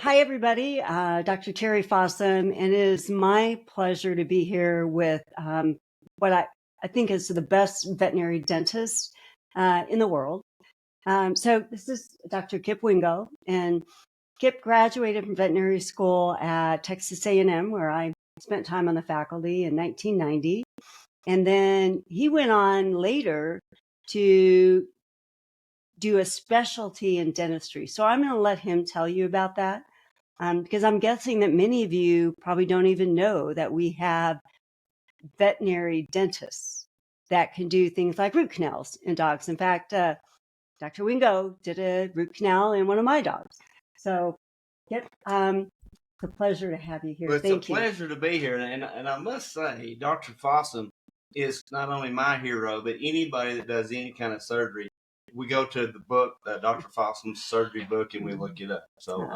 Hi, everybody. Dr. Terry Fossum, and it is my pleasure to be here with what I think is the best veterinary dentist in the world. So this is Dr. Kipp Wingo, and Kipp graduated from veterinary school at Texas A&M, where I spent time on the faculty in 1990. And then he went on later to do a specialty in dentistry. So I'm going to let him tell you about that. Because I'm guessing that many of you probably don't even know that we have veterinary dentists that can do things like root canals in dogs. In fact, Dr. Wingo did a root canal in one of my dogs. So, yep, it's a pleasure to have you here. Well, it's Thank a pleasure to be here. And I must say, Dr. Fossum is not only my hero, but anybody that does any kind of surgery. We go to the book, Dr. Fossum's surgery book, and we look it up. So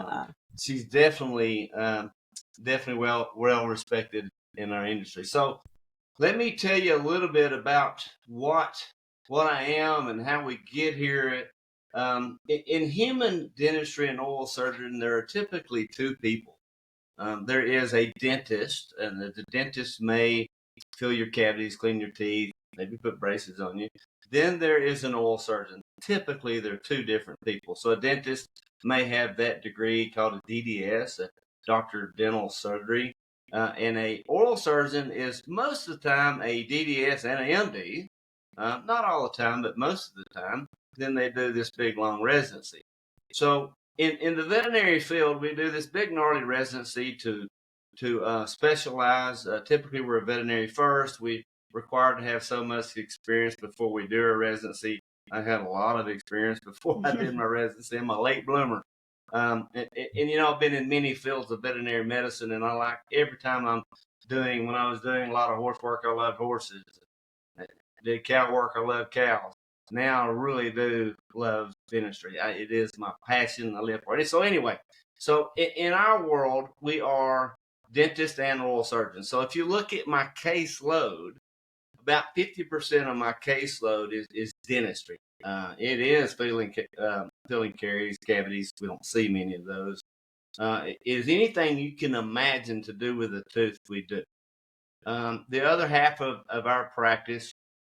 she's definitely well respected in our industry. So let me tell you a little bit about what I am and how we get here. In human dentistry and oral surgery, there are typically two people. There is a dentist, and the dentist may fill your cavities, clean your teeth, maybe put braces on you. Then there is an oral surgeon. Typically, they're two different people. So a dentist may have that degree called a DDS, a Doctor of Dental Surgery. And a oral surgeon is most of the time a DDS and a MD. Not all the time, but most of the time. Then they do this big, long residency. So in the veterinary field, we do this big gnarly residency to specialize. Typically, we're a veterinary first. We required to have so much experience before we do our residency. I had a lot of experience before I did my residency. I'm a late bloomer. And I've been in many fields of veterinary medicine, and I like every time when I was doing a lot of horse work, I loved horses. I did cow work, I love cows. Now I really do love dentistry. It is my passion. I live for it. So anyway, in our world, we are dentists and oral surgeons. So if you look at my caseload, about 50% of my caseload is dentistry. It is filling caries, cavities. We don't see many of those. Is anything you can imagine to do with a tooth, we do. The other half of our practice,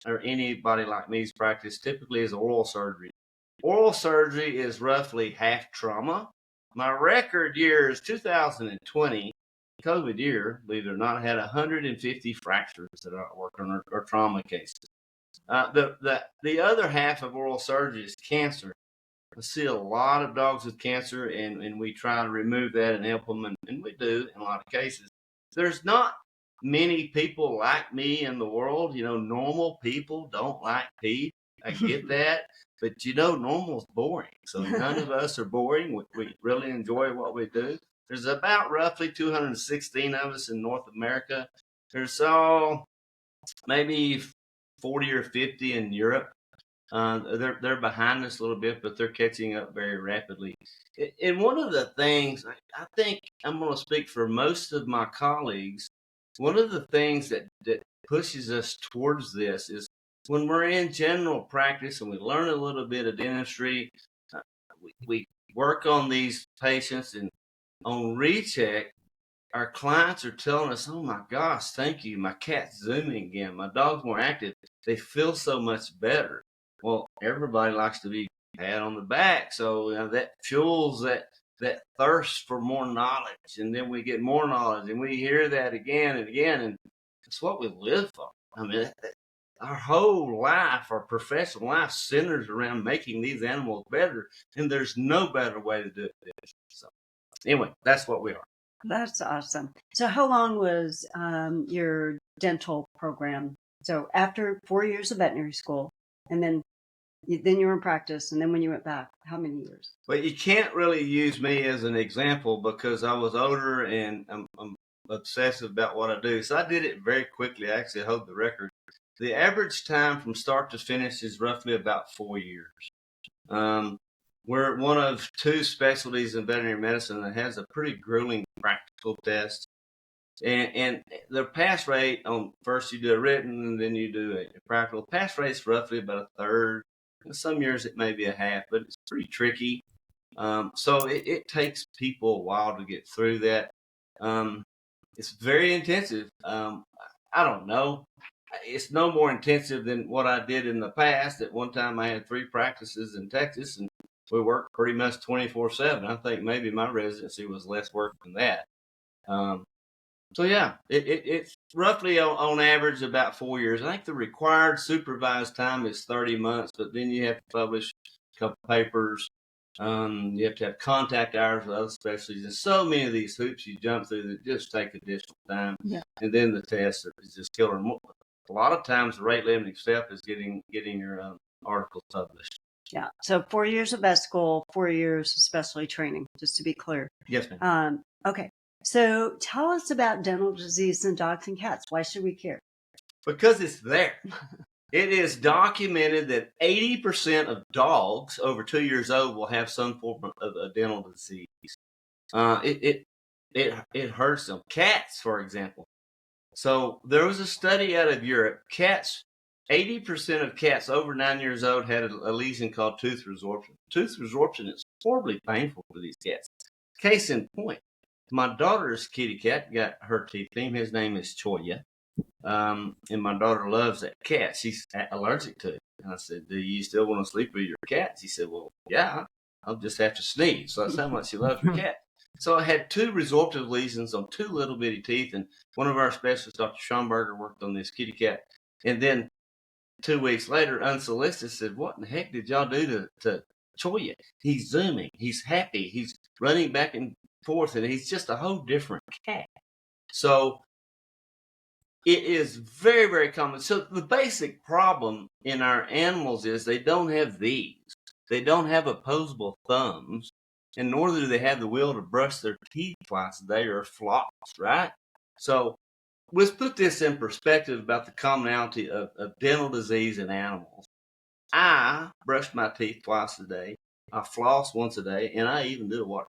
or anybody like me's practice, typically is oral surgery. Oral surgery is roughly half trauma. My record year is 2020. COVID year, believe it or not, I had 150 fractures that I worked on, or trauma cases. The other half of oral surgery is cancer. I see a lot of dogs with cancer, and we try to remove that and help them, and we do in a lot of cases. There's not many people like me in the world. Normal people don't like teeth. I get that. But, normal's boring. So none of us are boring. We really enjoy what we do. There's about roughly 216 of us in North America. There's maybe 40 or 50 in Europe. They're behind us a little bit, but they're catching up very rapidly. And one of the things, I think I'm going to speak for most of my colleagues, one of the things that pushes us towards this is when we're in general practice and we learn a little bit of dentistry, we work on these patients, and on recheck, our clients are telling us, "Oh my gosh, thank you. My cat's zooming again. My dog's more active. They feel so much better." Well, everybody likes to be pat on the back, so that fuels that thirst for more knowledge, and then we get more knowledge, and we hear that again and again, and it's what we live for. I mean, our whole life, our professional life, centers around making these animals better, and there's no better way to do it. So, anyway, that's what we are. That's awesome. So how long was your dental program? So after 4 years of veterinary school, and then you were in practice, and then when you went back, how many years? Well, you can't really use me as an example because I was older and I'm obsessive about what I do. So I did it very quickly. I actually hold the record. The average time from start to finish is roughly about 4 years. We're one of two specialties in veterinary medicine that has a pretty grueling practical test. And the pass rate on first you do a written and then you do a practical. Pass rate is roughly about a third. In some years it may be a half, but it's pretty tricky. So it takes people a while to get through that. It's very intensive. I don't know. It's no more intensive than what I did in the past. At one time, I had 3 practices in Texas, and we worked pretty much 24/7. I think maybe my residency was less work than that. Um, so yeah, it's roughly on average about 4 years. I think the required supervised time is 30 months, but then you have to publish a couple papers. You have to have contact hours with other specialties, and so many of these hoops you jump through that just take additional time. Yeah. And then the test is just killer. A lot of times, the rate limiting step is getting your articles published. Yeah. So 4 years of vet school, 4 years of specialty training, just to be clear. Yes, ma'am. Okay. So tell us about dental disease in dogs and cats. Why should we care? Because it's there. It is documented that 80% of dogs over 2 years old will have some form of a dental disease. It hurts them. Cats, for example. So there was a study out of Europe. 80% of cats over 9 years old had a lesion called tooth resorption. Tooth resorption is horribly painful for these cats. Case in point, my daughter's kitty cat got her teeth cleaned. His name is Choya. And my daughter loves that cat. She's allergic to it. And I said, do you still want to sleep with your cats? He said, well, yeah, I'll just have to sneeze. So that's how much she loves her cat. So I had 2 resorptive lesions on 2 little bitty teeth. And one of our specialists, Dr. Schomburger, worked on this kitty cat. And then 2 weeks later, unsolicited, said, what in the heck did y'all do to Choya? He's zooming. He's happy. He's running back and forth. And he's just a whole different cat. So it is very, very common. So the basic problem in our animals is they don't have these. They don't have opposable thumbs, and nor do they have the will to brush their teeth twice a day or floss, right? So let's put this in perspective about the commonality of dental disease in animals. I brush my teeth twice a day. I floss once a day, and I even do a water.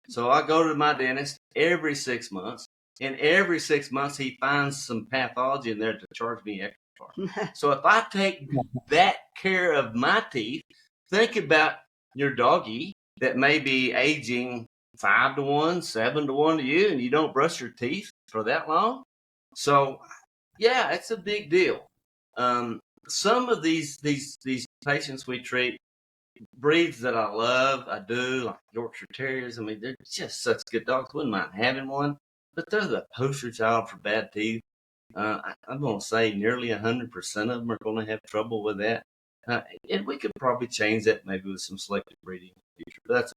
So I go to my dentist every 6 months. And every 6 months, he finds some pathology in there to charge me extra. So if I take that care of my teeth, think about your doggy that may be aging 5 to 1, 7 to 1 to you, and you don't brush your teeth for that long. So, yeah, it's a big deal. Some of these patients we treat, breeds that I love, I do, like Yorkshire Terriers. I mean, they're just such good dogs. Wouldn't mind having one. But they're the poster child for bad teeth. I'm going to say nearly 100% of them are going to have trouble with that. And we could probably change that maybe with some selective breeding in the future. But that's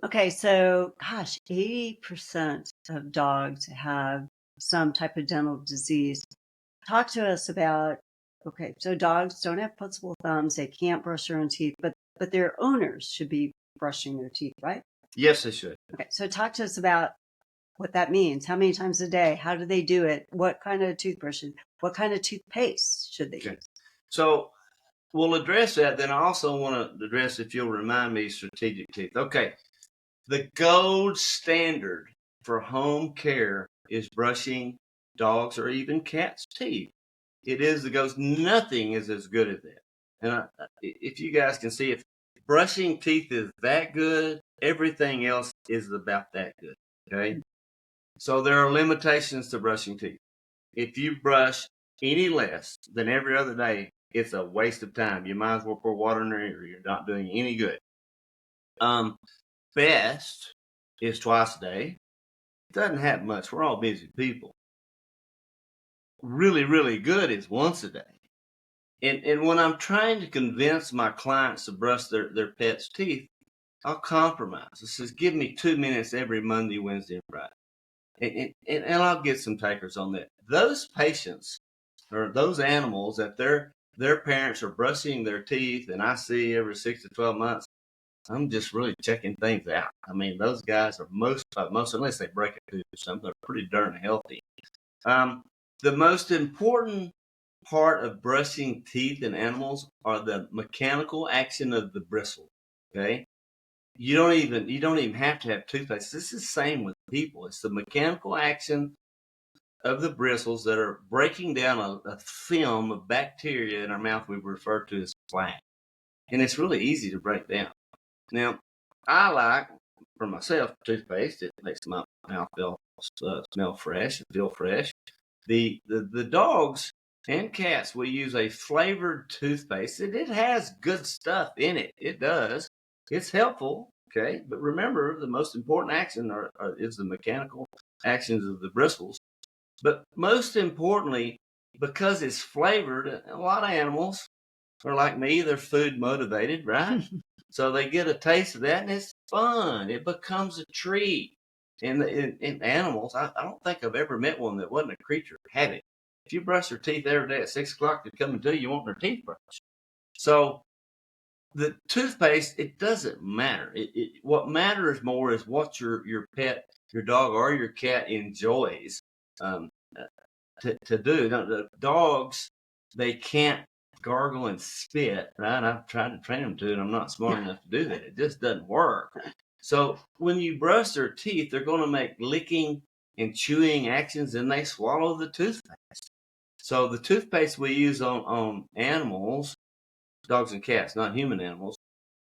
Okay, so gosh, 80% of dogs have some type of dental disease. Talk to us about, okay, so dogs don't have opposable thumbs, they can't brush their own teeth, but their owners should be brushing their teeth, right? Yes, they should. Okay, so talk to us about what that means. How many times a day? How do they do it? What kind of toothbrushes? What kind of toothpaste should they use? So we'll address that. Then I also want to address, if you'll remind me, strategic teeth. Okay. The gold standard for home care is brushing dogs or even cats' teeth. It is the gold. Nothing is as good as that. And if you guys can see, if brushing teeth is that good, everything else is about that good. Okay. So there are limitations to brushing teeth. If you brush any less than every other day, it's a waste of time. You might as well pour water in your ear. You're not doing any good. Best is twice a day. It doesn't happen much. We're all busy people. Really, really good is once a day. And when I'm trying to convince my clients to brush their pet's teeth, I'll compromise. It says, give me 2 minutes every Monday, Wednesday, and Friday. And I'll get some takers on that. Those patients or those animals that their parents are brushing their teeth, and I see every 6 to 12 months, I'm just really checking things out. I mean, those guys are most unless they break a tooth or something, they're pretty darn healthy. The most important part of brushing teeth in animals are the mechanical action of the bristle. Okay, you don't even have to have toothpaste. This is the same with people. It's the mechanical action of the bristles that are breaking down a film of bacteria in our mouth we refer to as plaque, and it's really easy to break down. Now, I like, for myself, toothpaste. It makes my mouth smell fresh and feel fresh. The dogs and cats will use a flavored toothpaste. It has good stuff in it. It does. It's helpful. Okay, but remember, the most important action is the mechanical actions of the bristles. But most importantly, because it's flavored, a lot of animals are like me. They're food motivated, right? So they get a taste of that, and it's fun. It becomes a treat. And in animals, I don't think I've ever met one that wasn't a creature of habit. If you brush their teeth every day at 6 o'clock, they're coming to you want their teeth brushed. So the toothpaste, it doesn't matter. What matters more is what your pet, your dog or your cat enjoys um, to do. Now, the dogs, they can't gargle and spit, right? I've tried to train them to, and I'm not smart enough to do that. It just doesn't work. So when you brush their teeth, they're going to make licking and chewing actions, and they swallow the toothpaste. So the toothpaste we use on animals, dogs and cats, not human animals,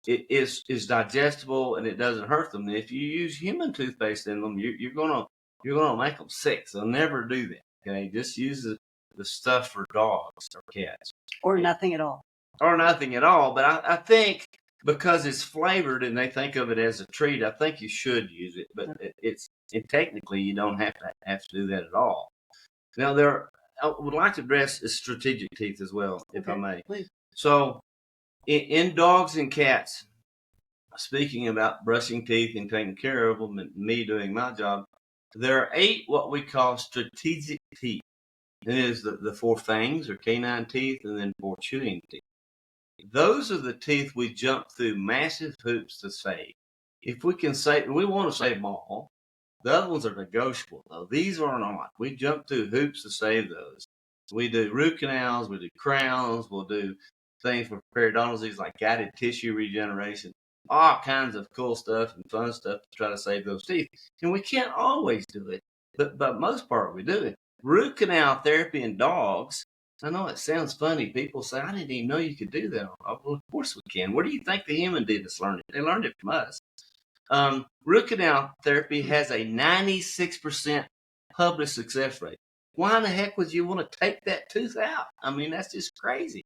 it is digestible and it doesn't hurt them. If you use human toothpaste in them, you're gonna make them sick. So never do that. Okay, just use the stuff for dogs or cats Or nothing at all. or nothing at all. But I think because it's flavored and they think of it as a treat, I think you should use it. But and technically you don't have to do that at all. Now I would like to address strategic teeth as well, if I may. Please. So in dogs and cats, speaking about brushing teeth and taking care of them and me doing my job, there are 8 what we call strategic teeth. It is the 4 fangs or canine teeth and then 4 chewing teeth. Those are the teeth we jump through massive hoops to save. If we can save, we want to save them all. The other ones are negotiable, though. These are not. We jump through hoops to save those. We do root canals, we do crowns, we'll do things for periodontal like guided tissue regeneration, all kinds of cool stuff and fun stuff to try to save those teeth. And we can't always do it, but most part we do it. Root canal therapy in dogs, I know it sounds funny. People say, I didn't even know you could do that. Oh, well, of course we can. Where do you think the human did this learn it? They learned it from us. Root canal therapy has a 96% published success rate. Why in the heck would you want to take that tooth out? I mean, that's just crazy.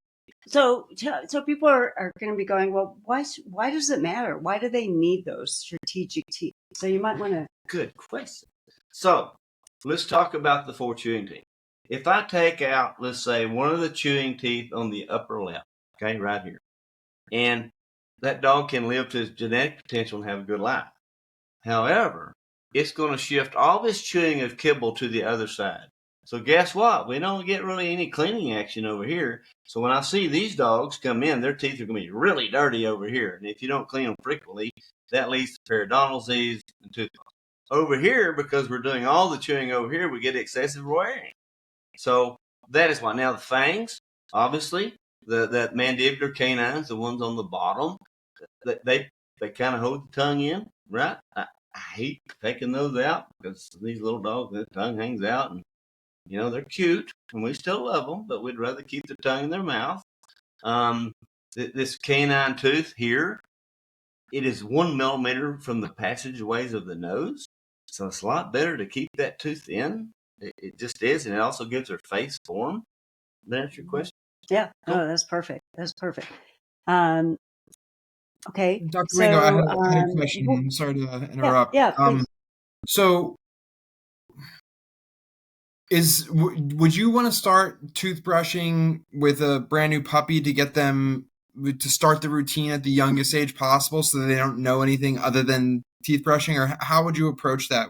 So people are going to be going, well, why does it matter? Why do they need those strategic teeth? So you might want to. Good question. So let's talk about the 4 chewing teeth. If I take out, let's say, one of the chewing teeth on the upper left, okay, right here, and that dog can live to his genetic potential and have a good life. However, it's going to shift all this chewing of kibble to the other side. So guess what? We don't get really any cleaning action over here. So when I see these dogs come in, their teeth are going to be really dirty over here. And if you don't clean them frequently, that leads to periodontal disease and tooth loss. Over here, because we're doing all the chewing over here, we get excessive wearing. So that is why. Now the fangs, obviously, the mandibular canines, the ones on the bottom, they kind of hold the tongue in, right? I hate taking those out because these little dogs, their tongue hangs out, and they're cute, and we still love them, but we'd rather keep the tongue in their mouth. This canine tooth here, it is 1 millimeter from the passageways of the nose, so it's a lot better to keep that tooth in. It just is, and it also gives her face form. Did that answer your question? Yeah. Cool. Oh, that's perfect. That's perfect. Okay. Dr. So, Wingo, I had a question. I'm sorry to interrupt. Yeah, please. So, would you want to start toothbrushing with a brand new puppy to get them to start the routine at the youngest age possible, so that they don't know anything other than teeth brushing, or how would you approach that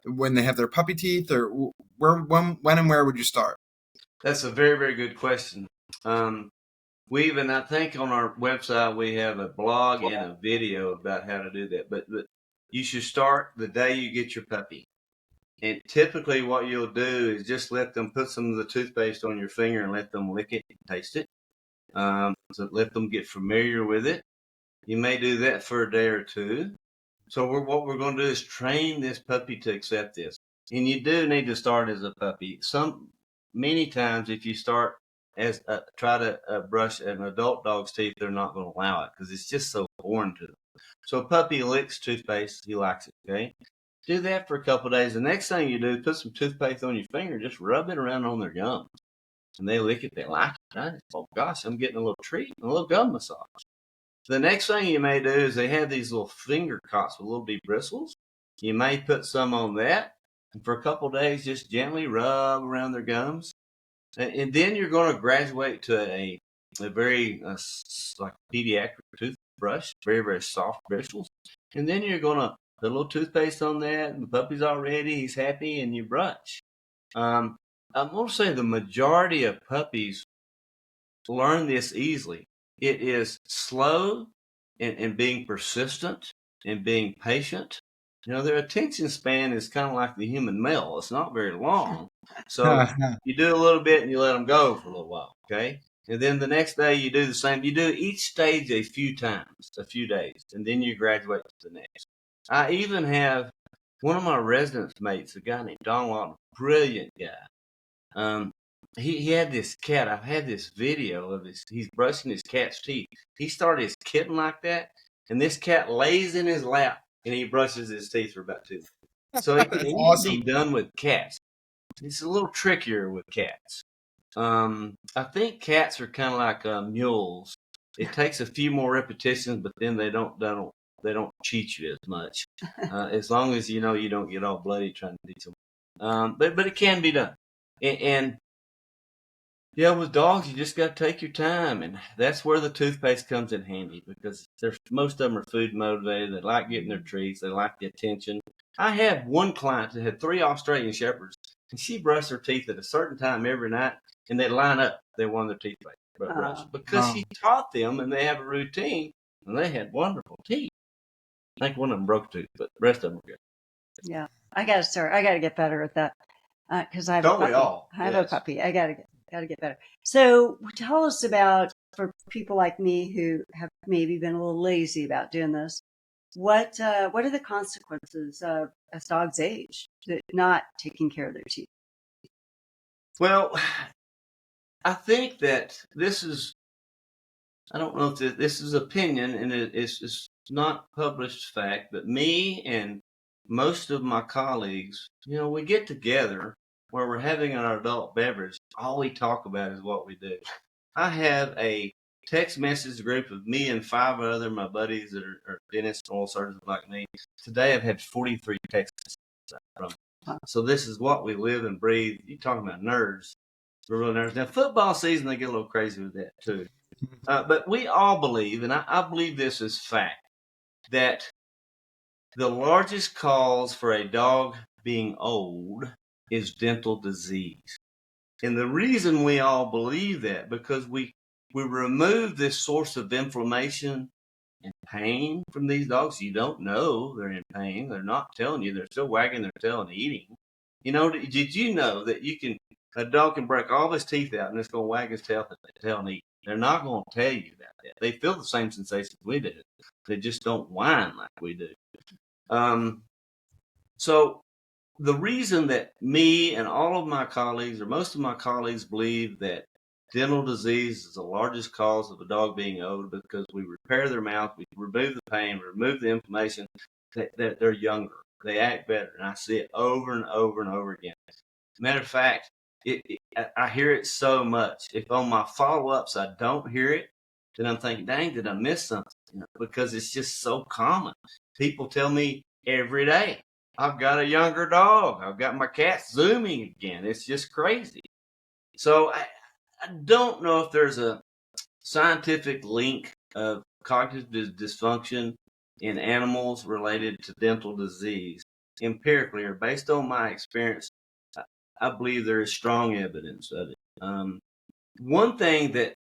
when they have their puppy teeth, or when and where would you start? That's a very, very good question. I think on our website, we have a blog and a video about how to do that. But you should start the day you get your puppy. And typically what you'll do is just let them put some of the toothpaste on your finger and let them lick it and taste it. So let them get familiar with it. You may do that for a day or two. So what we're going to do is train this puppy to accept this. And you do need to start as a puppy. Many times if you start try to brush an adult dog's teeth, they're not going to allow it because it's just so foreign to them. So a puppy licks toothpaste, he likes it, okay? Do that for a couple of days. The next thing you do, put some toothpaste on your finger, just rub it around on their gums. And they lick it, they like it, right? Oh gosh, I'm getting a little treat, a little gum massage. The next thing you may do is they have these little finger cots with little bitty bristles. You may put some on that, and for a couple of days, just gently rub around their gums. And then you're going to graduate to a very like pediatric toothbrush, very, very soft bristles. And then you're going to put a little toothpaste on that, and the puppy's all ready, he's happy, and you brush. I'm going to say the majority of puppies learn this easily. It is slow and being persistent and being patient. You know, their attention span is kind of like the human male. It's not very long. So you do a little bit and you let them go for a little while, okay? And then the next day you do the same. You do each stage a few times, a few days, and then you graduate to the next. I even have one of my residence mates, a guy named Don Lawton, brilliant guy. He had this cat. I've had this video of he's brushing his cat's teeth. He started his kitten like that, and this cat lays in his lap and he brushes his teeth for about 2 minutes. So it can awesome. be done with cats. It's a little trickier with cats. I think cats are kind of like mules. It takes a few more repetitions, but then they don't cheat you as much. As long as you know you don't get all bloody trying to teach them. But it can be done. And yeah, with dogs, you just got to take your time, and that's where the toothpaste comes in handy because most of them are food motivated. They like getting their treats. They like the attention. I had one client that had 3 Australian Shepherds, and she brushed her teeth at a certain time every night, and they'd line up. They wanted their teeth brushed because she taught them, and they have a routine, and they had wonderful teeth. I think one of them broke a tooth, but the rest of them were good. Yeah, I got to start. I got to get better at that because I have Don't a we puppy. all? I have Yes. a puppy. I got to get better. So tell us about, for people like me who have maybe been a little lazy about doing this, what are the consequences of as dogs age not taking care of their teeth? Well, I think that this is, I don't know if this is opinion and it's not published fact, but me and most of my colleagues, you know, we get together where we're having our adult beverage. All we talk about is what we do. I have a text message group of me and 5 other my buddies that are dentists, oral surgeons like me. Today I've had 43 texts from them. So this is what we live and breathe. You're talking about nerds. We're real nerds. Now, football season, they get a little crazy with that too. But we all believe, and I believe this is fact, that the largest cause for a dog being old is dental disease. And the reason we all believe that, because we remove this source of inflammation and pain from these dogs. You don't know they're in pain. They're not telling you. They're still wagging their tail and eating. You know, did you know that a dog can break all his teeth out and it's going to wag his tail and eat? They're not going to tell you about that. They feel the same sensations we do. They just don't whine like we do. So the reason that me and all of my colleagues, or most of my colleagues, believe that dental disease is the largest cause of a dog being old because we repair their mouth, we remove the pain, we remove the inflammation, that they're younger. They act better. And I see it over and over and over again. Matter of fact, I hear it so much. If on my follow-ups I don't hear it, then I'm thinking, dang, did I miss something? You know, because it's just so common. People tell me every day, I've got a younger dog. I've got my cat zooming again. It's just crazy. So I don't know if there's a scientific link of cognitive dysfunction in animals related to dental disease. Empirically, or based on my experience, I believe there is strong evidence of it. One thing that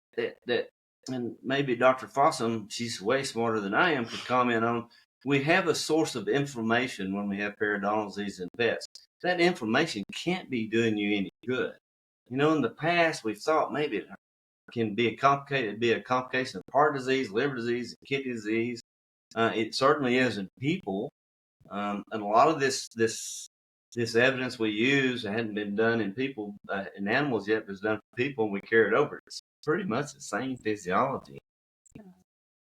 and maybe Dr. Fossum, she's way smarter than I am, could comment on. We have a source of inflammation when we have periodontal disease in pets. That inflammation can't be doing you any good. You know, in the past, we thought maybe it can be a complication of heart disease, liver disease, kidney disease. It certainly is in people. And a lot of this evidence we use hadn't been done in people, in animals yet, but it's done for people, and we carry it over. It's pretty much the same physiology.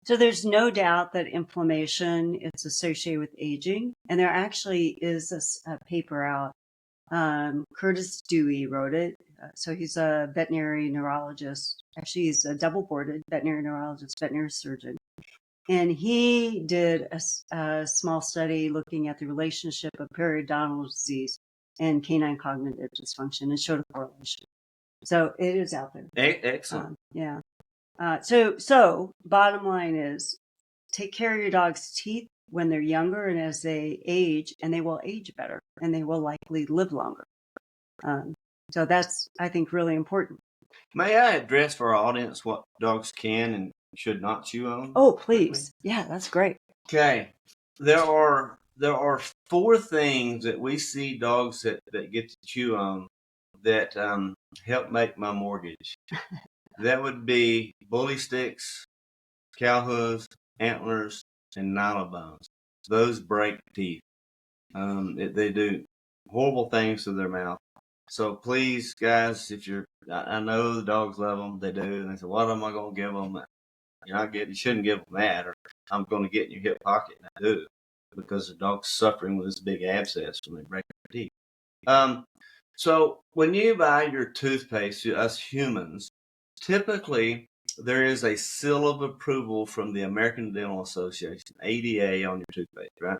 So there's no doubt that inflammation is associated with aging. And there actually is a paper out. Curtis Dewey wrote it. So he's a veterinary neurologist. Actually, he's a double-boarded veterinary neurologist, veterinary surgeon. And he did a small study looking at the relationship of periodontal disease and canine cognitive dysfunction and showed a correlation. So it is out there. Excellent. Yeah. So bottom line is take care of your dog's teeth when they're younger and as they age, and they will age better and they will likely live longer. So that's, I think, really important. May I address for our audience what dogs can and should not chew on? Oh, please. Yeah, that's great. Okay. There are 4 things that we see dogs that get to chew on that help make my mortgage. That would be bully sticks, cow hooves, antlers, and nyla bones. Those break teeth. They do horrible things to their mouth. So please, guys, I know the dogs love them. They do. And they say, what am I going to give them? You shouldn't give them that, or I'm going to get in your hip pocket. And I do, because the dog's suffering with this big abscess when they break their teeth. So when you buy your toothpaste, us humans, typically there is a seal of approval from the American Dental Association, ADA, on your toothpaste, right?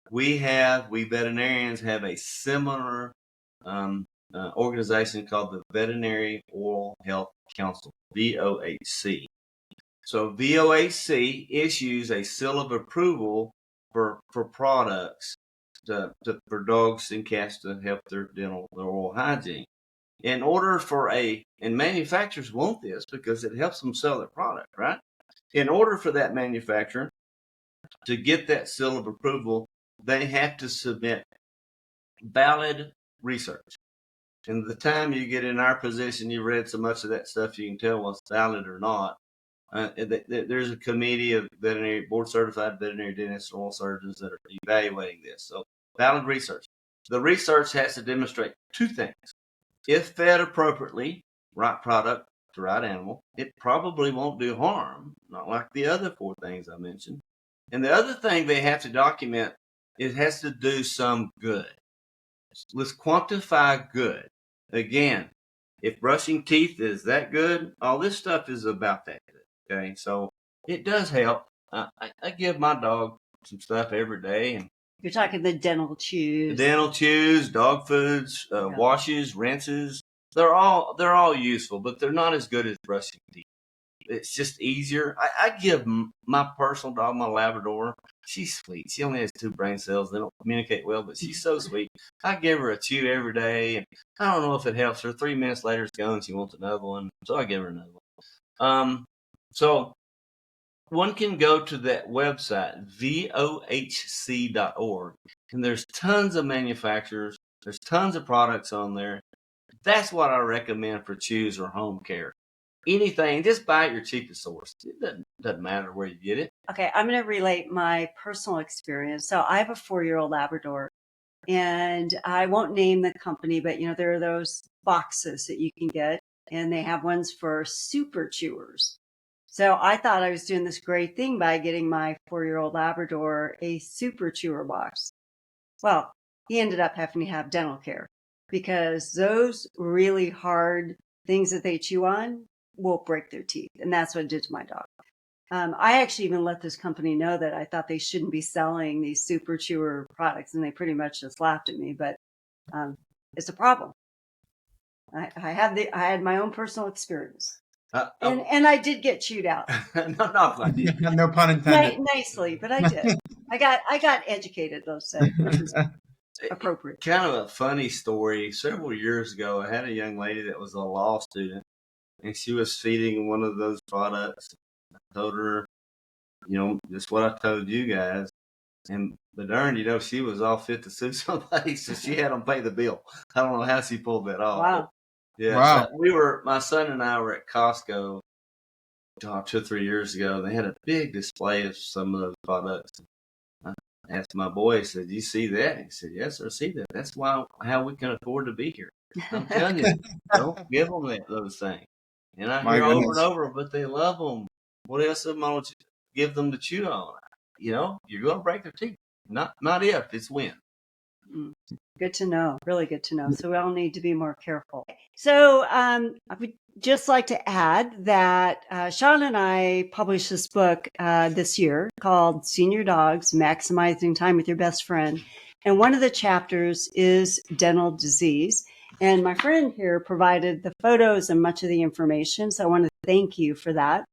We veterinarians have a similar organization called the Veterinary Oral Health Council, VOHC. So VOHC issues a seal of approval for products for dogs and cats to help their oral hygiene. In order and manufacturers want this because it helps them sell their product, right? In order for that manufacturer to get that seal of approval, they have to submit valid research. And the time you get in our position, you read so much of that stuff, you can tell what's valid or not. There's a committee of board certified veterinary dentists, oral surgeons that are evaluating this. So valid research. The research has to demonstrate 2 things. If fed appropriately, right product to right animal, it probably won't do harm, not like the other 4 things I mentioned. And the other thing they have to document, it has to do some good. Let's quantify good. Again, if brushing teeth is that good, all this stuff is about that good. Okay, so it does help. I give my dog some stuff every day, and You're talking the dental chews. dental chews, dog foods, washes, rinses. They're all useful, but they're not as good as brushing teeth. It's just easier. I give my personal dog, my Labrador. She's sweet. She only has 2 brain cells. They don't communicate well, but she's so sweet. I give her a chew every day, and I don't know if it helps her. 3 minutes later, it's gone. She wants another one, so I give her another one. So one can go to that website, vohc.org, and there's tons of manufacturers. There's tons of products on there. That's what I recommend for chews or home care. Anything, just buy at your cheapest source. It doesn't matter where you get it. Okay, I'm going to relate my personal experience. So I have a 4-year-old Labrador, and I won't name the company, but there are those boxes that you can get, and they have ones for super chewers. So I thought I was doing this great thing by getting my 4-year-old Labrador a super chewer box. Well, he ended up having to have dental care because those really hard things that they chew on will break their teeth. And that's what it did to my dog. I actually even let this company know that I thought they shouldn't be selling these super chewer products, and they pretty much just laughed at me, but it's a problem. I had my own personal experience. And I did get chewed out. No pun intended. Nicely, but I did. I got educated, they'll say, which is appropriate. Kind of a funny story. Several years ago, I had a young lady that was a law student, and she was feeding one of those products. I told her, just what I told you guys. But darn, she was all fit to sue somebody, so she had them pay the bill. I don't know how she pulled that off. Wow. Yeah. Wow. My son and I were at Costco 2 or 3 years ago. They had a big display of some of those products. I asked my boy, I said, "You see that?" He said, "Yes, sir, I see that. That's how we can afford to be here." I'm telling you, don't give them those things. And I hear over and over, but they love them. What else am I? give them to chew on. You know, you're going to break their teeth. Not if, it's when. Good to know. Really good to know. So we all need to be more careful. So I would just like to add that Sean and I published this book this year called Senior Dogs, Maximizing Time with Your Best Friend. And one of the chapters is dental disease. And my friend here provided the photos and much of the information. So I want to thank you for that.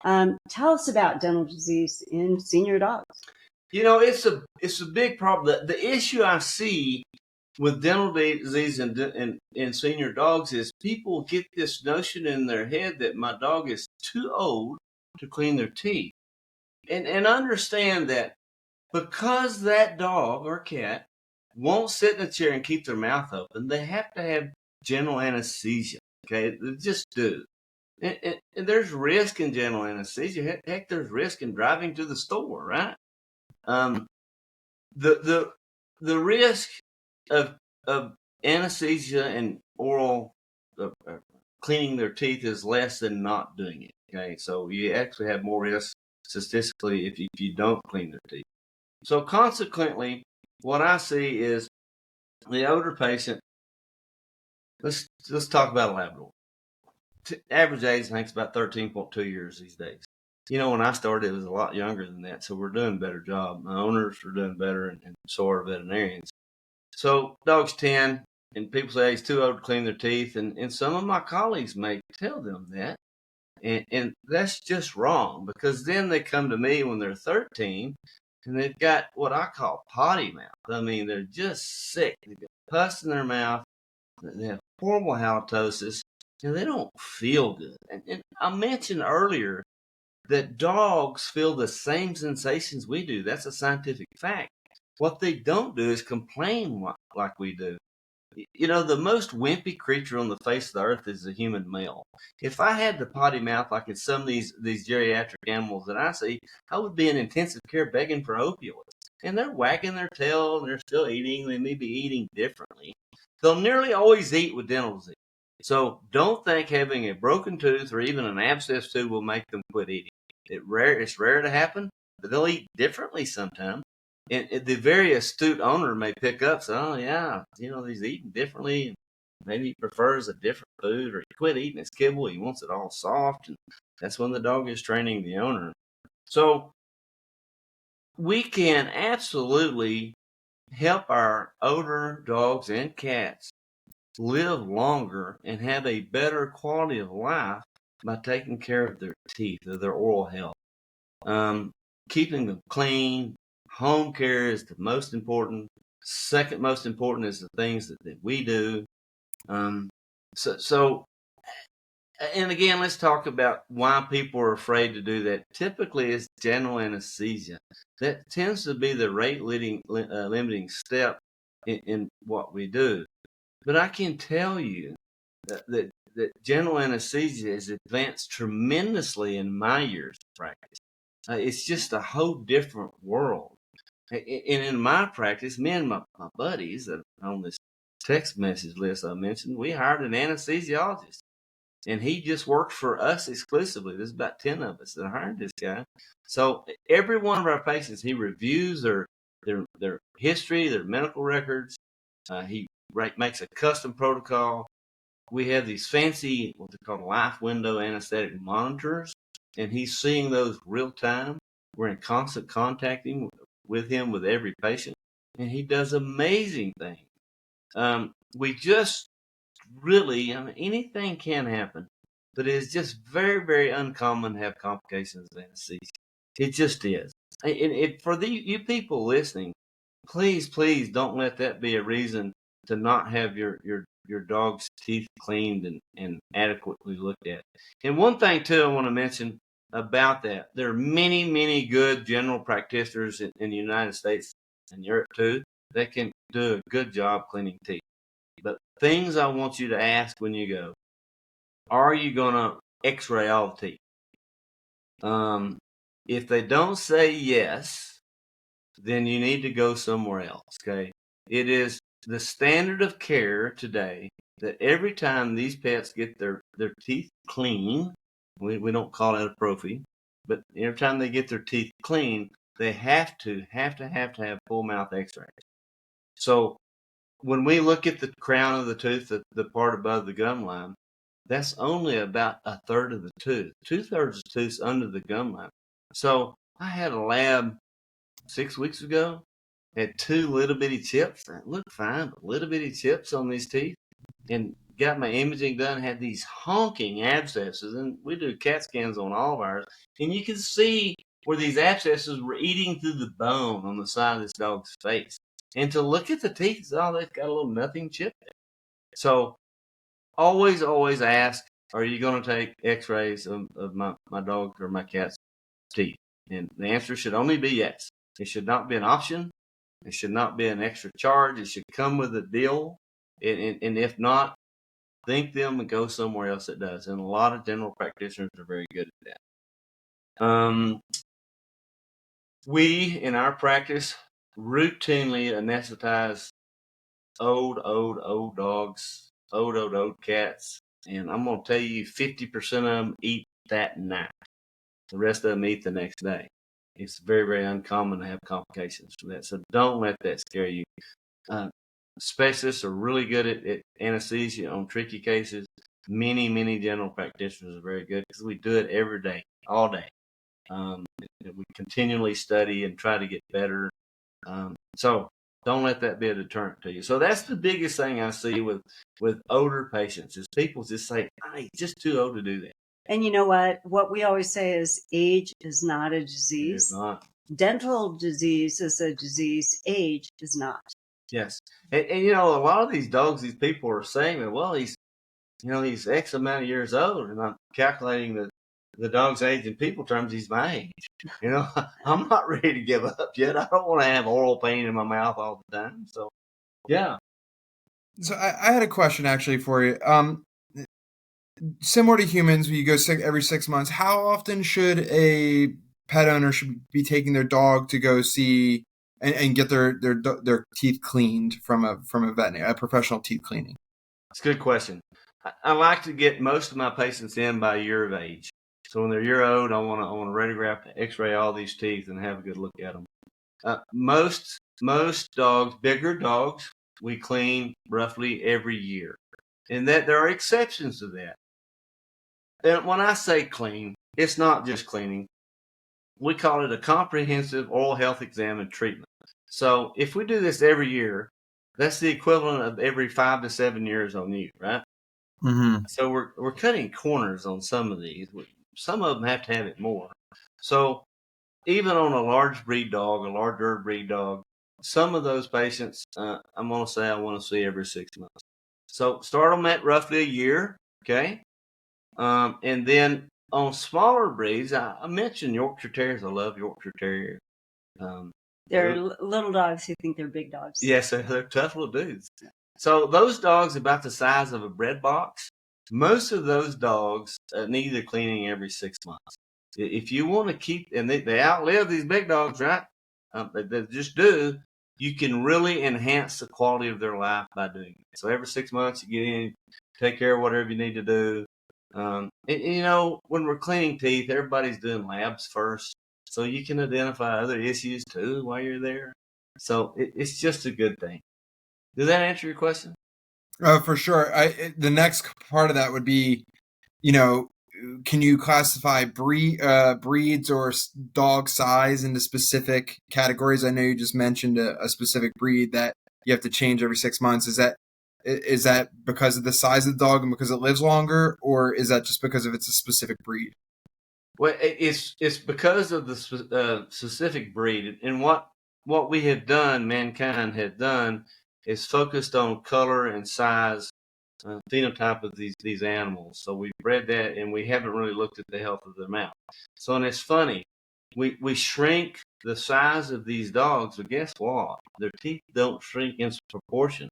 Tell us about dental disease in senior dogs. You know, it's a big problem. The issue I see with dental disease in senior dogs is people get this notion in their head that my dog is too old to clean their teeth. And understand that because that dog or cat won't sit in a chair and keep their mouth open, they have to have general anesthesia. Okay, they just do. And there's risk in general anesthesia. Heck, there's risk in driving to the store, right? The risk of anesthesia and oral cleaning their teeth is less than not doing it. Okay, so you actually have more risk statistically if you don't clean their teeth. So consequently, what I see is the older patient. Let's talk about a Labrador. Average age, I think, is about 13.2 years these days. You know, when I started, it was a lot younger than that, so we're doing a better job. My owners are doing better, and so are veterinarians. So dog's 10, and people say he's too old to clean their teeth, and some of my colleagues may tell them that, and that's just wrong, because then they come to me when they're 13, and they've got what I call potty mouth. I mean, they're just sick. They've got pus in their mouth. They have horrible halitosis, and they don't feel good. And I mentioned earlier that dogs feel the same sensations we do. That's a scientific fact. What they don't do is complain like we do. You know, the most wimpy creature on the face of the earth is the human male. If I had the potty mouth like in some of these geriatric animals that I see, I would be in intensive care begging for opioids. And they're wagging their tail, and they're still eating. They may be eating differently. They'll nearly always eat with dental disease. So don't think having a broken tooth or even an abscessed tooth will make them quit eating. It's rare to happen, but they'll eat differently sometimes. And the very astute owner may pick up, say, oh, yeah, you know, he's eating differently. Maybe he prefers a different food, or he quit eating his kibble. He wants it all soft. And that's when the dog is training the owner. So we can absolutely help our older dogs and cats live longer and have a better quality of life by taking care of their teeth, of their oral health. Keeping them clean. Home care is the most important. Second most important is the things that we do. So, and again, let's talk about why people are afraid to do that. Typically, it's general anesthesia. That tends to be the rate limiting step in what we do. But I can tell you that general anesthesia has advanced tremendously in my years of practice. It's just a whole different world. And in my practice, me and my buddies that are on this text message list I mentioned, we hired an anesthesiologist. And he just works for us exclusively. There's about 10 of us that hired this guy. So every one of our patients, he reviews their history, their medical records. He makes a custom protocol. We have these fancy, what they call life window anesthetic monitors, and he's seeing those real time. We're in constant contact with him with every patient, and he does amazing things. We just really, I mean, anything can happen, but it's just very, very uncommon to have complications of anesthesia. It just is. And for you people listening, please don't let that be a reason to not have your dog's teeth cleaned and adequately looked at. And one thing too, I want to mention about that, there are many good general practitioners in the United States and Europe too that can do a good job cleaning teeth. But things I want you to ask when you go: are you going to X-ray all the teeth? If they don't say yes, then you need to go somewhere else. Okay, it is the standard of care today that every time these pets get their teeth clean, we don't call it a prophy, but every time they get their teeth cleaned, they have to have full mouth X-rays. So when we look at the crown of the tooth, the part above the gum line, that's only about a third of the tooth. 2/3 of the tooth's under the gum line. So I had a lab 6 weeks ago, had 2 little bitty chips that looked fine, but little bitty chips on these teeth, and got my imaging done, had these honking abscesses, and we do CAT scans on all of ours, and you can see where these abscesses were eating through the bone on the side of this dog's face. And to look at the teeth, oh, they've got a little nothing chip there. So always ask, are you going to take x-rays of my dog or my cat's teeth? And the answer should only be yes. It should not be an option. It should not be an extra charge. It should come with a deal. And if not, think them and go somewhere else that does. And a lot of general practitioners are very good at that. We, in our practice, routinely anesthetize old dogs, old cats. And I'm going to tell you, 50% of them eat that night. The rest of them eat the next day. It's very, very uncommon to have complications from that. So don't let that scare you. Specialists are really good at anesthesia on tricky cases. Many general practitioners are very good because we do it every day, all day. We continually study and try to get better. So don't let that be a deterrent to you. So that's the biggest thing I see with older patients is people just say, "He's just too old to do that." And you know what? What we always say is age is not a disease. It's not. Dental disease is a disease. Age is not. Yes. And a lot of these dogs, these people are saying, well, he's X amount of years old. And I'm calculating the dog's age in people terms, he's my age. I'm not ready to give up yet. I don't want to have oral pain in my mouth all the time. So, yeah. So I had a question actually for you. Similar to humans, you go every 6 months. How often should a pet owner should be taking their dog to go see and get their teeth cleaned from a veterinary, a professional teeth cleaning? It's a good question. I like to get most of my patients in by a year of age. So when they're a year old, I want to radiograph, X-ray all these teeth, and have a good look at them. Most dogs, bigger dogs, we clean roughly every year, and that there are exceptions to that. And when I say clean, it's not just cleaning. We call it a comprehensive oral health exam and treatment. So if we do this every year, that's the equivalent of every 5 to 7 years on you, right? Mm-hmm. So we're cutting corners on some of these. Some of them have to have it more. So even on a large breed dog, a larger breed dog, some of those patients, I'm going to say I want to see every 6 months. So start them at roughly a year, okay? And then on smaller breeds, I mentioned Yorkshire Terriers. I love Yorkshire Terriers. They're little dogs who think they're big dogs. Yes, they're tough little dudes. So those dogs about the size of a bread box, most of those dogs need the cleaning every 6 months. If you want to keep, and they outlive these big dogs, right? They just do. You can really enhance the quality of their life by doing it. So every 6 months, you get in, take care of whatever you need to do. And when we're cleaning teeth, everybody's doing labs first, so you can identify other issues too while you're there. So it's just a good thing. Does that answer your question? For sure. The next part of that would be, can you classify breeds or dog size into specific categories? I know you just mentioned a specific breed that you have to change every 6 months. Is that because of the size of the dog and because it lives longer, or is that just because of it's a specific breed? Well, it's because of the specific breed, and what we have done, mankind had done, is focused on color and size, phenotype of these animals. So we've bred that, and we haven't really looked at the health of their mouth. So, and it's funny, we shrink the size of these dogs, but guess what? Their teeth don't shrink in proportion.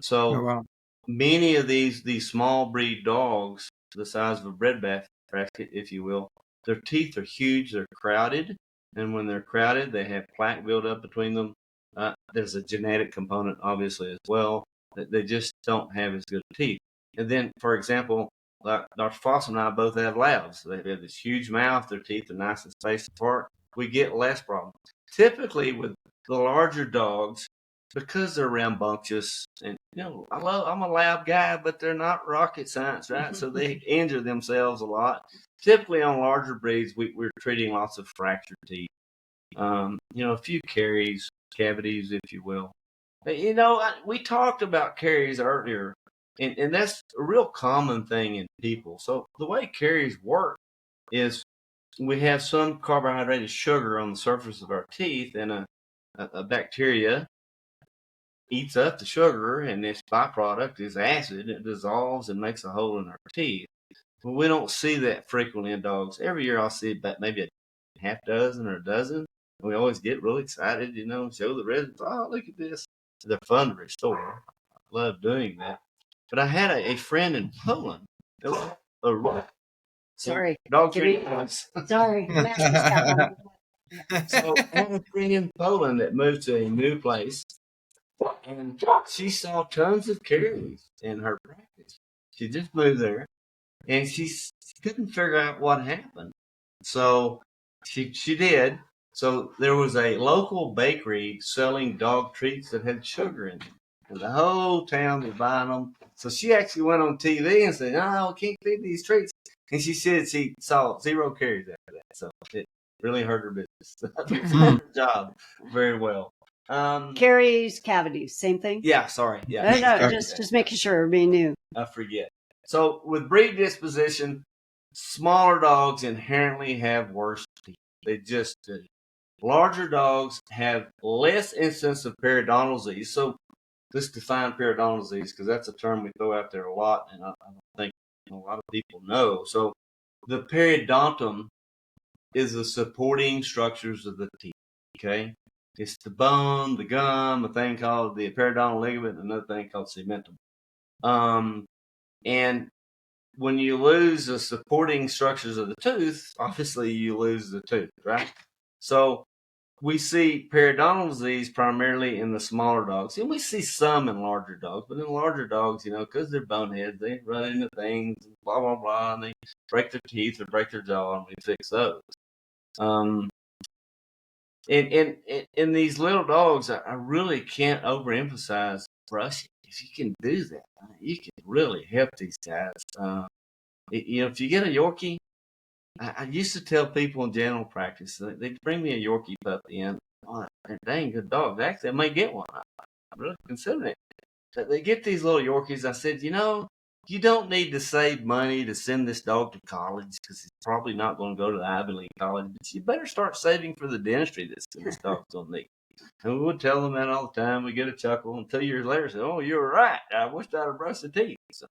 So many of these small breed dogs, the size of a bread basket, if you will, their teeth are huge. They're crowded, and when they're crowded, they have plaque build up between them. There's a genetic component, obviously, as well. That they just don't have as good teeth. And then, for example, like Dr. Fossum and I both have labs. They have this huge mouth. Their teeth are nice and spaced apart. We get less problems. Typically with the larger dogs, because they're rambunctious, and I'm a lab guy, but they're not rocket science, right? So they injure themselves a lot. Typically on larger breeds, we're treating lots of fractured teeth. A few caries, cavities, if you will. But, we talked about caries earlier, and that's a real common thing in people. So the way caries work is we have some carbohydrated sugar on the surface of our teeth, and a bacteria eats up the sugar, and this byproduct is acid. It dissolves and makes a hole in our teeth. Well, we don't see that frequently in dogs. Every year I'll see about maybe a half dozen or a dozen. We always get really excited, show the residents, oh, look at this. They're fun to restore. I love doing that. But I had a friend in Poland. It was a Sorry. dog treating once. Sorry. So I had a friend in Poland that moved to a new place, and she saw tons of caries in her practice. She just moved there, and she couldn't figure out what happened. So she did. So there was a local bakery selling dog treats that had sugar in them, and the whole town was buying them. So she actually went on TV and said, "No, I can't feed these treats." And she said she saw 0 caries after that. So it really hurt her business. It hurt her job very well. Caries, cavities, same thing? Yeah, sorry. Yeah. No, just making sure, being new. I forget. So with breed disposition, smaller dogs inherently have worse teeth. They just do. Larger dogs have less incidence of periodontal disease. So let's define periodontal disease, because that's a term we throw out there a lot, and I don't think a lot of people know. So the periodontum is the supporting structures of the teeth. Okay, it's the bone, the gum, a thing called the periodontal ligament, another thing called cementum. And when you lose the supporting structures of the tooth, obviously you lose the tooth, right? So we see periodontal disease primarily in the smaller dogs, and we see some in larger dogs. But in larger dogs, because they're boneheads, they run into things, blah blah blah, and they break their teeth or break their jaw, and we fix those. In these little dogs, I really can't overemphasize brushing. If you can do that, you can really help these guys. If you get a Yorkie, I used to tell people in general practice, they'd bring me a Yorkie puppy in. Oh, they're dang good dogs. Actually, I may get one. I'm really considering it. So they get these little Yorkies. I said, you don't need to save money to send this dog to college, because he's probably not going to go to the Ivy League college. But you better start saving for the dentistry that this dog's going to need. And we would tell them that all the time. We get a chuckle, and 2 years later, say, "Oh, you were right. I wish I'd have brushed the teeth." So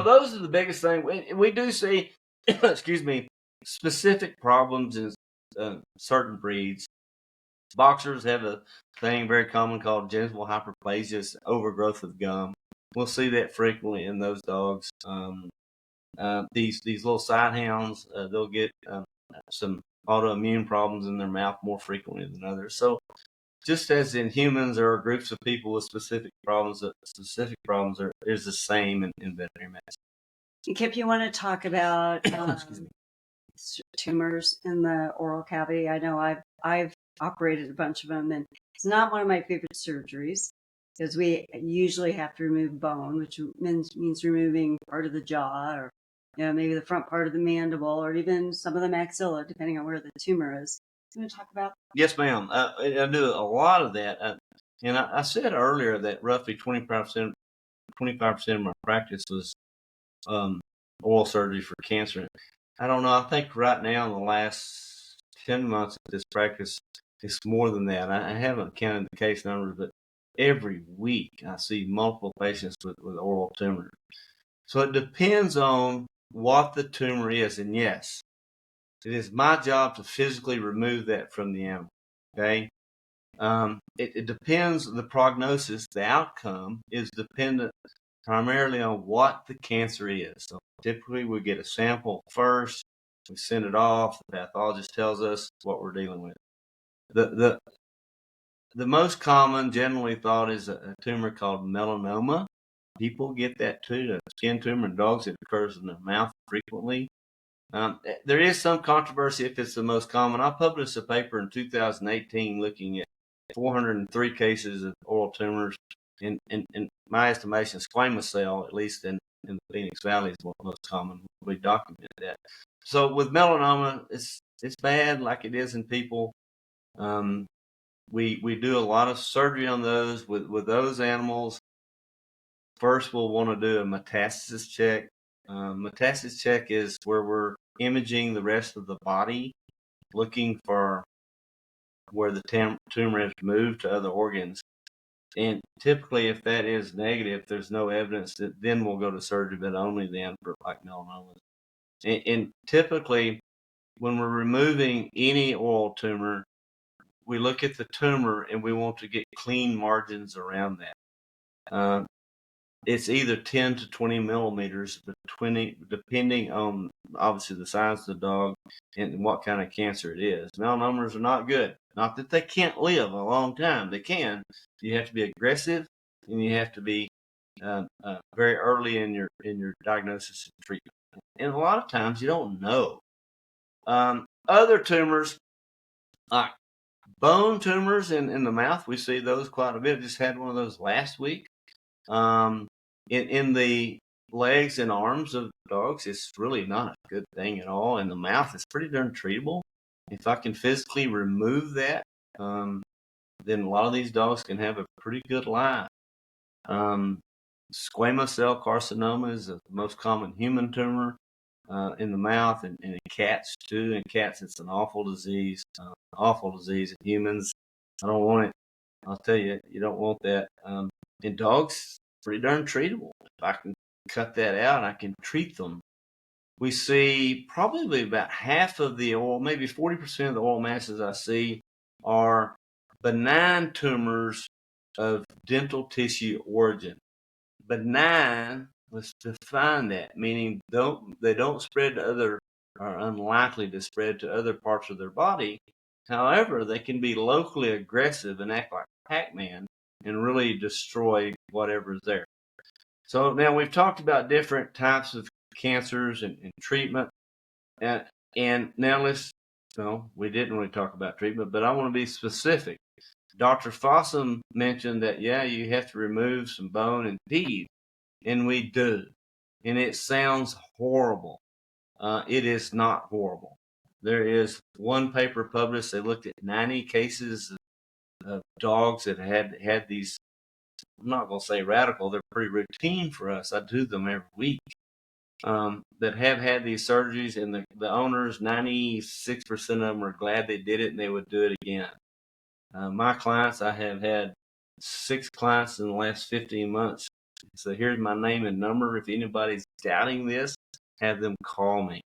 those are the biggest thing. We do see, excuse me, specific problems in certain breeds. Boxers have a thing very common called genital hyperplasia, overgrowth of gum. We'll see that frequently in those dogs. These little sidehounds, they'll get some autoimmune problems in their mouth more frequently than others. So just as in humans, there are groups of people with specific problems, is the same in veterinary medicine. Kipp, you want to talk about Excuse me. tumors in the oral cavity? I know I've operated a bunch of them, and it's not one of my favorite surgeries, because we usually have to remove bone, which means removing part of the jaw, or maybe the front part of the mandible, or even some of the maxilla, depending on where the tumor is. You want to talk about? Yes, ma'am. I do a lot of that. And I said earlier that roughly 25% of my practice was oral surgery for cancer. I don't know. I think right now in the last 10 months of this practice, it's more than that. I haven't counted the case numbers, but every week I see multiple patients with oral tumors. So it depends on what the tumor is. And yes, it is my job to physically remove that from the animal. Okay. It depends. The prognosis, the outcome is dependent primarily on what the cancer is. So typically we get a sample first, we send it off, the pathologist tells us what we're dealing with. The most common generally thought is a tumor called melanoma. People get that too, the skin tumor in dogs. It occurs in the mouth frequently. There is some controversy if it's the most common. I published a paper in 2018 looking at 403 cases of oral tumors. In my estimation, squamous cell, at least in the Phoenix Valley, is one of the most common. We documented that. So with melanoma, it's bad like it is in people. We do a lot of surgery on those. With those animals, first we'll want to do a metastasis check. Metastasis check is where we're imaging the rest of the body, looking for where the tumor has moved to other organs. And typically, if that is negative, there's no evidence, that then we'll go to surgery, but only then for like melanomas. And typically, when we're removing any oral tumor, we look at the tumor and we want to get clean margins around that. It's either 10 to 20 millimeters, depending on obviously the size of the dog and what kind of cancer it is. Melanomas are not good. Not that they can't live a long time. They can. You have to be aggressive, and you have to be very early in your diagnosis and treatment. And a lot of times you don't know. Other tumors, like bone tumors in the mouth, we see those quite a bit. I just had one of those last week. In the legs and arms of dogs, it's really not a good thing at all. In the mouth, it's pretty darn treatable. If I can physically remove that, then a lot of these dogs can have a pretty good life. Squamous cell carcinoma is the most common human tumor in the mouth, and in cats too. In cats, it's an awful disease. In humans, I don't want it. I'll tell you, you don't want that. In dogs, pretty darn treatable. If I can cut that out, I can treat them. We see probably about half of the oil, maybe 40% of the oil masses I see are benign tumors of dental tissue origin. Benign, let's define that, meaning they don't spread to other, are unlikely to spread to other parts of their body. However, they can be locally aggressive and act like Pac-Man and really destroy whatever's there. So now we've talked about different types of cancers and treatment. And now we didn't really talk about treatment, but I want to be specific. Dr. Fossum mentioned that, you have to remove some bone and teeth, and we do. And it sounds horrible. It is not horrible. There is one paper published. They looked at 90 cases of dogs that had these, I'm not going to say radical, they're pretty routine for us. I do them every week. That have had these surgeries, and the owners, 96% of them are glad they did it, and they would do it again. My clients, I have had 6 clients in the last 15 months. So here's my name and number. If anybody's doubting this, have them call me.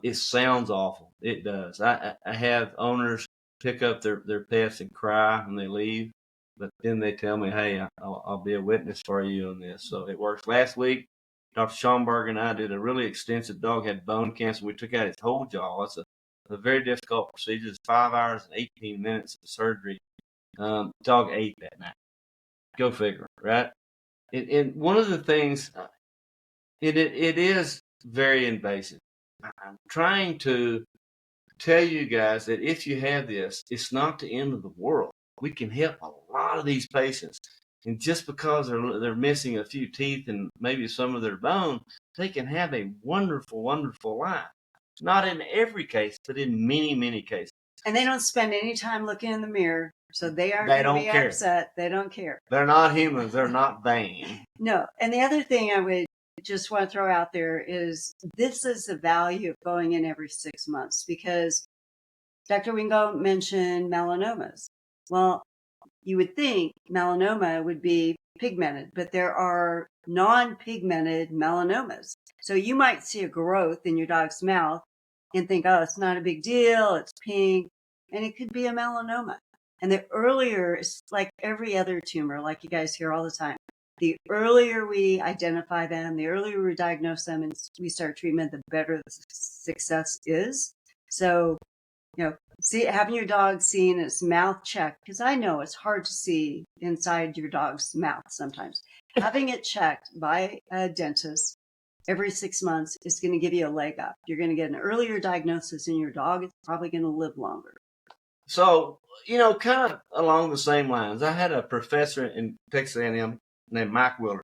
It sounds awful. It does. I have owners pick up their pets and cry when they leave, but then they tell me, hey, I'll be a witness for you on this. So it works. Last week, Dr. Schomburg and I did a really extensive dog, had bone cancer. We took out his whole jaw. It's a very difficult procedure. It's 5 hours and 18 minutes of surgery. Dog ate that night. Go figure, right? And one of the things, it is very invasive. I'm trying to tell you guys that if you have this, it's not the end of the world. We can help a lot of these patients. And just because they're missing a few teeth and maybe some of their bone, they can have a wonderful, wonderful life. Not in every case, but in many, many cases. And they don't spend any time looking in the mirror, so they aren't They going to don't be care. upset. They don't care. They're not humans. They're not vain. No. And the other thing I would just want to throw out there is this is the value of going in every 6 months, because Dr. Wingo mentioned melanomas. Well, you would think melanoma would be pigmented, but there are non-pigmented melanomas. So you might see a growth in your dog's mouth and think, oh, it's not a big deal, it's pink, and it could be a melanoma. And the earlier, it's like every other tumor, like you guys hear all the time, the earlier we identify them, the earlier we diagnose them and we start treatment, the better the success is. So, See, having your dog seen its mouth checked, because I know it's hard to see inside your dog's mouth sometimes. Having it checked by a dentist every 6 months is going to give you a leg up. You're going to get an earlier diagnosis, and your dog is probably going to live longer. So, kind of along the same lines, I had a professor in Texas A&M named Mike Willard,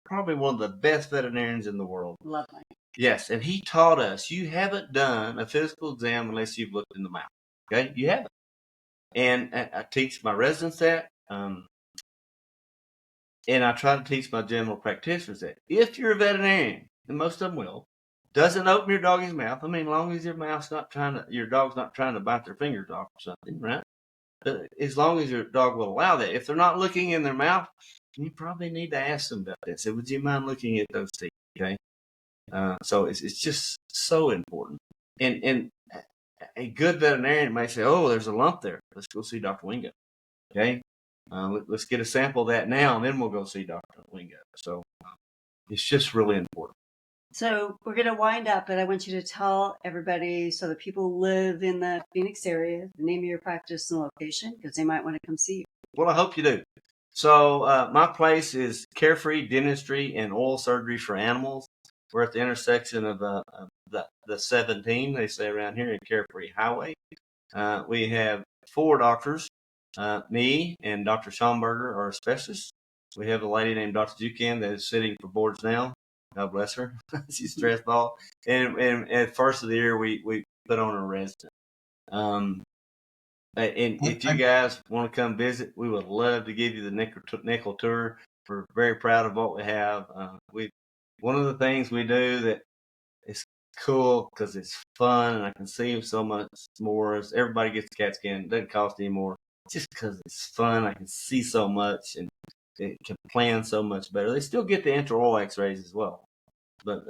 probably one of the best veterinarians in the world. Love Mike. Yes, and he taught us you haven't done a physical exam unless you've looked in the mouth. Okay, you haven't. And I teach my residents that, and I try to teach my general practitioners that if you're a veterinarian, and most of them will, doesn't open your doggy's mouth. I mean, as long as your dog's not trying to bite their fingers off or something, right? As long as your dog will allow that. If they're not looking in their mouth, you probably need to ask them about that. Say, would you mind looking at those teeth? Okay. So it's just so important. And a good veterinarian may say, oh, there's a lump there. Let's go see Dr. Wingo. Okay. Let's get a sample of that now, and then we'll go see Dr. Wingo. So it's just really important. So we're going to wind up, but I want you to tell everybody, so that people live in the Phoenix area, the name of your practice and location, because they might want to come see you. Well, I hope you do. So my place is Carefree Dentistry and Oral Surgery for Animals. We're at the intersection of the 17, they say around here, in Carefree Highway. We have 4 doctors. Me and Dr. Schomburger are specialists. We have a lady named Dr. Jucan that is sitting for boards now. God bless her. She's stressed ball. And at first of the year, we put on a resident. And if you guys want to come visit, we would love to give you the nickel tour. We're very proud of what we have. One of the things we do that is cool because it's fun and I can see so much more is everybody gets a CAT scan. It doesn't cost any more. Just because it's fun, I can see so much and it can plan so much better. They still get the intraoral x-rays as well. But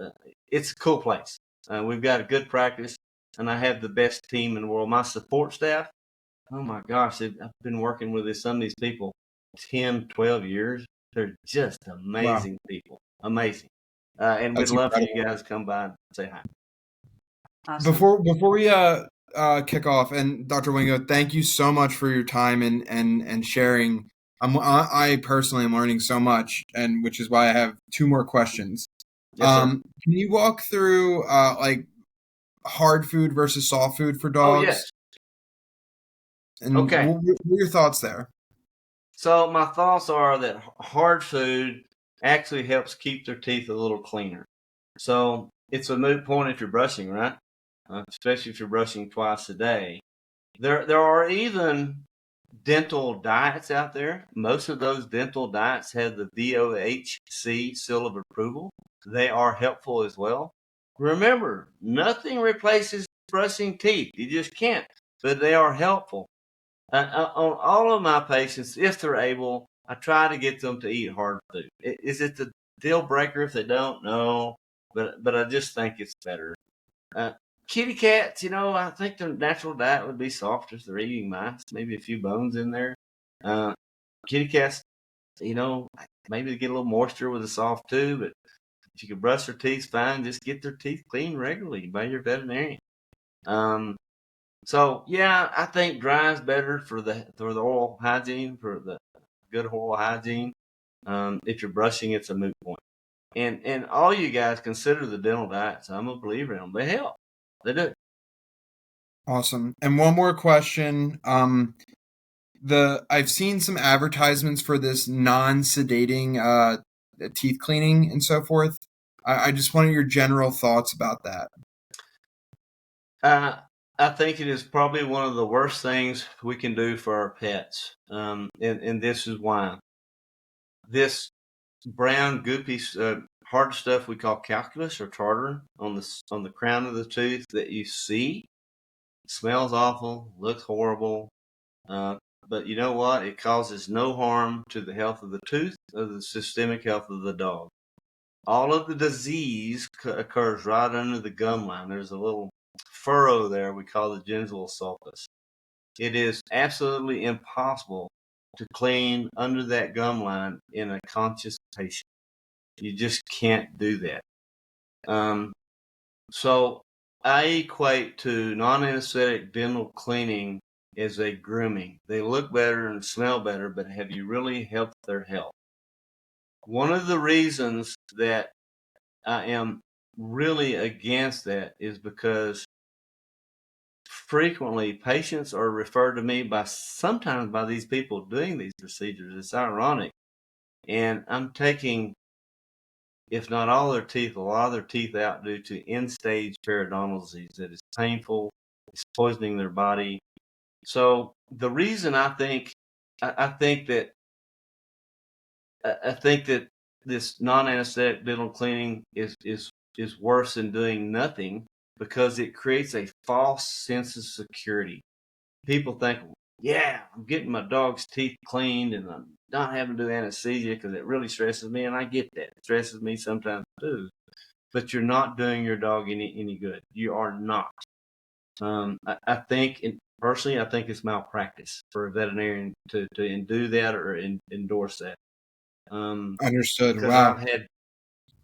it's a cool place. We've got a good practice, and I have the best team in the world. My support staff, oh my gosh, I've been working with some of these people 10, 12 years. They're just amazing people. Amazing. And we'd love for you guys to come by and say hi. Awesome. Before we kick off, and Dr. Wingo, thank you so much for your time and sharing. I personally am learning so much, and which is why I have 2 more questions. Yes, sir. Can you walk through like hard food versus soft food for dogs? Oh, yes. And okay. What are your thoughts there? So my thoughts are that hard food actually helps keep their teeth a little cleaner. So it's a moot point if you're brushing, right? Especially if you're brushing twice a day. There are even dental diets out there. Most of those dental diets have the VOHC seal of approval. They are helpful as well. Remember, nothing replaces brushing teeth. You just can't. But they are helpful. On all of my patients, if they're able, I try to get them to eat hard food. Is it the deal breaker if they don't? No. But I just think it's better. Kitty cats, I think their natural diet would be soft if they're eating mice, maybe a few bones in there. Kitty cats, maybe they get a little moisture with a soft too, but if you can brush their teeth fine, just get their teeth cleaned regularly by your veterinarian. So yeah, I think dry is better for the oral hygiene, for the good oral hygiene. If you're brushing, it's a moot point. And all you guys consider the dental diets. I'm a believer in them. They help. They do. Awesome. And one more question. I've seen some advertisements for this non-sedating teeth cleaning and so forth. I just wanted your general thoughts about that. I think it is probably one of the worst things we can do for our pets. And this is why. This brown, goopy, hard stuff we call calculus or tartar on the crown of the tooth that you see smells awful, looks horrible. But you know what? It causes no harm to the health of the tooth or the systemic health of the dog. All of the disease occurs right under the gum line. There's a little furrow there we call the gingival sulcus. It is absolutely impossible to clean under that gum line in a conscious patient. You just can't do that. So I equate to non-anesthetic dental cleaning as a grooming. They look better and smell better, but have you really helped their health? One of the reasons that I am really against that is because frequently patients are referred to me sometimes by these people doing these procedures. It's ironic. And I'm taking, if not all their teeth, a lot of their teeth out due to end-stage periodontal disease that is painful, it's poisoning their body. So the reason I think that this non-anesthetic dental cleaning is worse than doing nothing because it creates a false sense of security. People think, yeah, I'm getting my dog's teeth cleaned and I'm not having to do anesthesia because it really stresses me, and I get that. It stresses me sometimes too. But you're not doing your dog any good. You are not. I think, personally, I think it's malpractice for a veterinarian to do that or endorse that. Understood. Because Wow.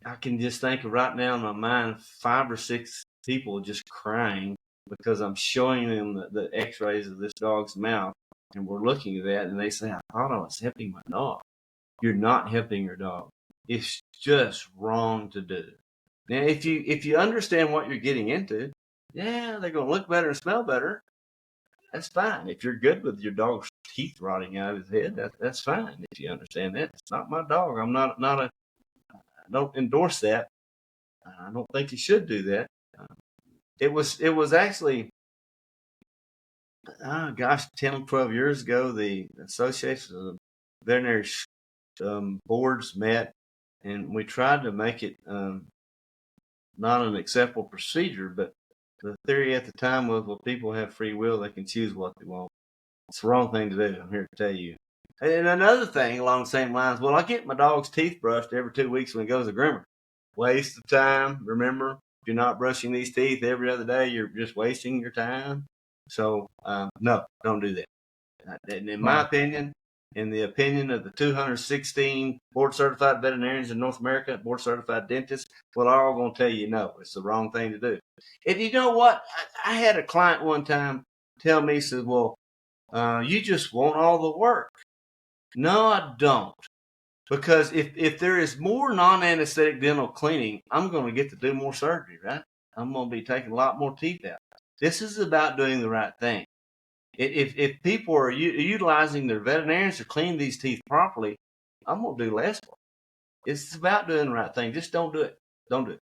I can just think of right now in my mind 5 or 6 people just crying because I'm showing them the x-rays of this dog's mouth, and we're looking at that, and they say, I thought I was helping my dog. You're not helping your dog. It's just wrong to do. Now, if you understand what you're getting into, yeah, they're going to look better and smell better. That's fine. If you're good with your dog's teeth rotting out of his head, that's fine. If you understand that, it's not my dog. I don't endorse that. I don't think you should do that. It was actually, 10 or 12 years ago, the Association of Veterinary boards met, and we tried to make it not an acceptable procedure, but the theory at the time was, well, people have free will. They can choose what they want. It's the wrong thing to do. I'm here to tell you. And another thing along the same lines, well, I get my dog's teeth brushed every 2 weeks when he goes to the groomer. Waste of time. Remember, if you're not brushing these teeth every other day, you're just wasting your time. So, no, don't do that. And in my opinion, in the opinion of the 216 board-certified veterinarians in North America, board-certified dentists, well, are all going to tell you no, it's the wrong thing to do. And you know what? I had a client one time tell me, he said, well, you just want all the work. No, I don't. Because if there is more non-anesthetic dental cleaning, I'm going to get to do more surgery, right? I'm going to be taking a lot more teeth out. This is about doing the right thing. If people are utilizing their veterinarians to clean these teeth properly, I'm going to do less work. It's about doing the right thing. Just don't do it. Don't do it.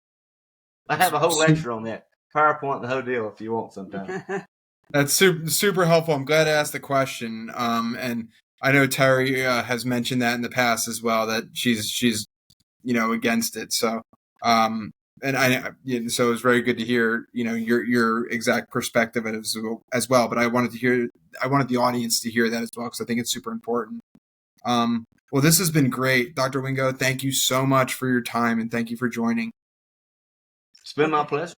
I have a whole lecture on that. PowerPoint, the whole deal, if you want sometime. That's super helpful. I'm glad I asked the question. And I know Terry has mentioned that in the past as well, that she's against it. So so it was very good to hear your exact perspective as well. But I wanted the audience to hear that as well, because I think it's super important. Well, this has been great, Dr. Wingo. Thank you so much for your time, and thank you for joining. It's been my pleasure.